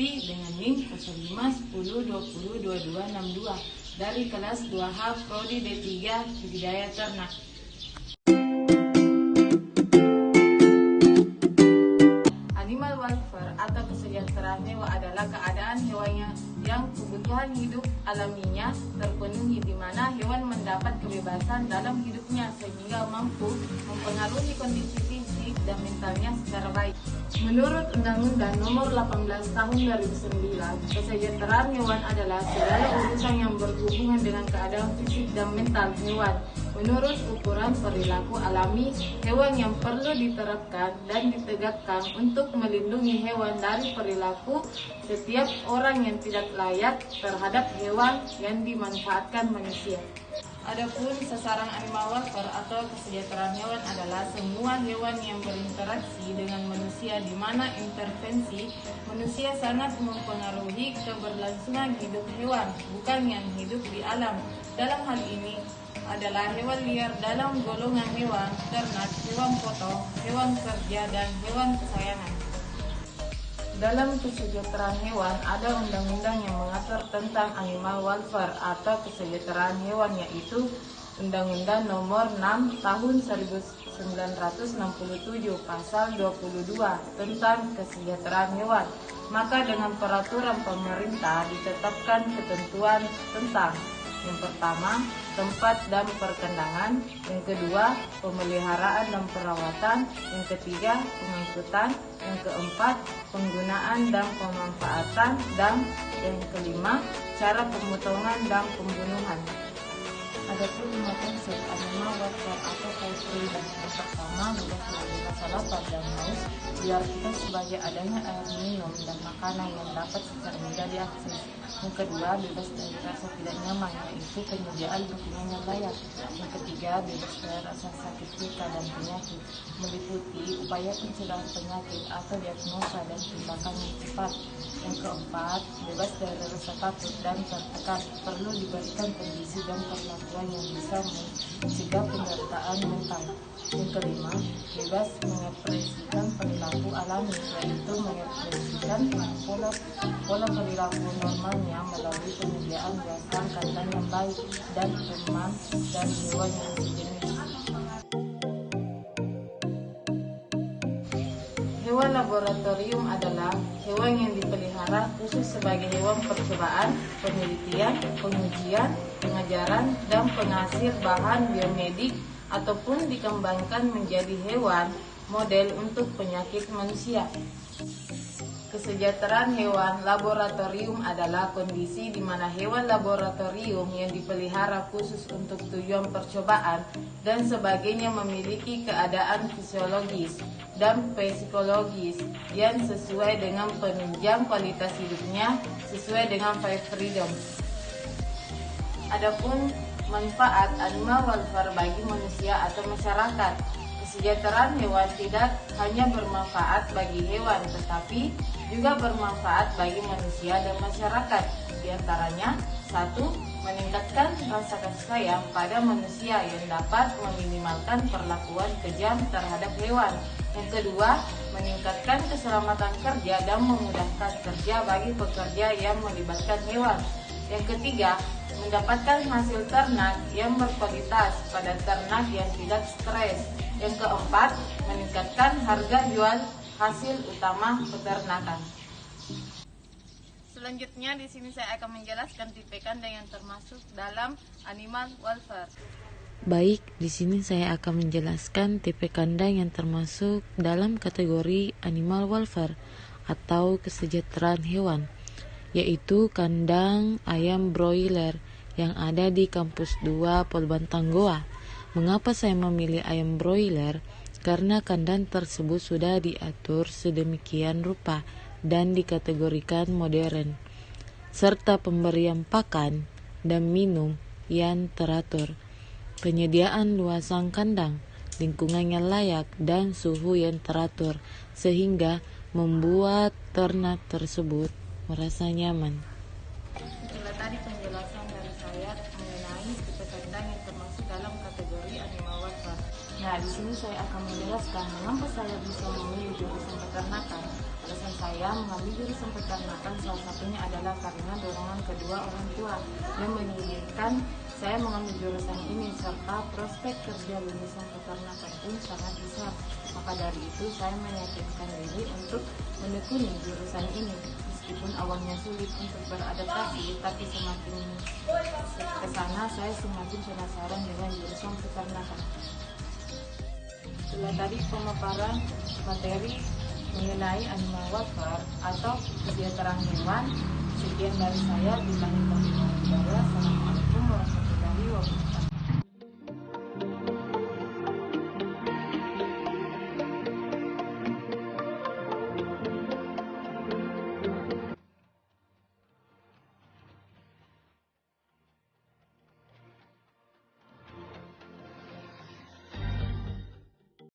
Lutfi dengan NIM 0510202262 dari kelas 2H Prodi D3 Budidaya Ternak. Animal welfare atau kesejahteraan hewan adalah keadaan hewannya yang kebutuhan hidup alaminya terpenuhi, di mana hewan mendapat kebebasan dalam hidupnya sehingga mampu mempengaruhi kondisi fisik dan mentalnya secara baik. Menurut Undang-Undang Nomor 18 Tahun 2009, kesejahteraan hewan adalah segala urusan yang berhubungan dengan keadaan fisik dan mental hewan. Menurut ukuran perilaku alami hewan yang perlu diterapkan dan ditegakkan untuk melindungi hewan dari perilaku setiap orang yang tidak layak terhadap hewan yang dimanfaatkan manusia. Adapun sasaran animal welfare atau kesejahteraan hewan adalah semua hewan yang berinteraksi dengan manusia, di mana intervensi manusia sangat mempengaruhi keberlangsungan hidup hewan, bukan yang hidup di alam. Dalam hal ini adalah hewan liar dalam golongan hewan ternak, hewan potong, hewan kerja, dan hewan kesayangan. Dalam kesejahteraan hewan ada undang-undang yang mengatur tentang animal welfare atau kesejahteraan hewan, yaitu Undang-Undang Nomor 6 Tahun 1967 Pasal 22 tentang kesejahteraan hewan. Maka dengan peraturan pemerintah ditetapkan ketentuan tentang: yang pertama, tempat dan perkandangan; yang kedua, pemeliharaan dan perawatan; yang ketiga, pengangkutan; yang keempat, penggunaan dan pemanfaatan; dan yang kelima, cara pemotongan dan pembunuhan. Adapun 5 konsep animal welfare atau freedom. Yang pertama, bebas dari rasa lapar dan haus, diartikan sebagai adanya air minum dan makanan yang dapat secara mudah diakses. Yang kedua, bebas dari rasa tidak nyaman, yaitu penyediaan dukungan yang layak. Yang ketiga, bebas dari rasa sakit luka dan penyakit, meliputi upaya pencegahan penyakit atau diagnosa dan tindakan yang cepat. Yang keempat, bebas dari rasa takut dan tertekan, perlu diberikan kondisi dan perlakuan yang bisa mencegah penderitaan mental. Yang kelima, bebas mengekspresikan perilaku alami, yaitu mengekspresikan pola perilaku normalnya melalui penyediaan biasa kandang yang baik dan teman dan hewan yang sejenis. Hewan laboratorium adalah hewan yang dipelihara khusus sebagai hewan percobaan, penelitian, pengujian, pengajaran, dan penghasil bahan biomedik, ataupun dikembangkan menjadi hewan model untuk penyakit manusia. Kesejahteraan hewan laboratorium adalah kondisi di mana hewan laboratorium yang dipelihara khusus untuk tujuan percobaan dan sebagainya memiliki keadaan fisiologis dan psikologis yang sesuai dengan penunjang kualitas hidupnya sesuai dengan 5 freedom. Adapun manfaat animal welfare bagi manusia atau masyarakat. Kesejahteraan hewan tidak hanya bermanfaat bagi hewan, tetapi juga bermanfaat bagi manusia dan masyarakat. Di antaranya, 1. Meningkatkan rasa kasih sayang pada manusia yang dapat meminimalkan perlakuan kejam terhadap hewan. Yang kedua, meningkatkan keselamatan kerja dan memudahkan kerja bagi pekerja yang melibatkan hewan. Yang ketiga, mendapatkan hasil ternak yang berkualitas pada ternak yang tidak stres. Yang keempat, meningkatkan harga jual hasil utama peternakan. Selanjutnya di sini saya akan menjelaskan tipe kandang yang termasuk dalam animal welfare. Baik, di sini saya akan menjelaskan tipe kandang yang termasuk dalam kategori animal welfare atau kesejahteraan hewan, yaitu kandang ayam broiler yang ada di Kampus 2 Polbantang Goa. Mengapa saya memilih ayam broiler? Karena kandang tersebut sudah diatur sedemikian rupa dan dikategorikan modern, serta pemberian pakan dan minum yang teratur, penyediaan luasan kandang, lingkungan yang layak, dan suhu yang teratur, sehingga membuat ternak tersebut merasa nyaman. Itulah tadi penjelasan dari saya mengenai tipe kandang yang termasuk dalam kategori animal welfare. Nah, di sini saya akan menjelaskan mengapa saya bisa memilih jurusan peternakan. alasan saya mengambil jurusan peternakan salah satunya adalah karena dorongan kedua orang tua yang menginginkan saya mengambil jurusan ini, serta prospek kerja lulusan peternakan pun sangat besar. Maka dari itu saya meyakinkan diri untuk menekuni jurusan ini. Meskipun awalnya sulit untuk beradaptasi, tapi semakin ke sana saya semakin penasaran dengan jurusan peternakan. Setelah tadi pemaparan materi mengenai animal welfare atau kesejahteraan hewan, sekian dari saya. Bila Assalamualaikum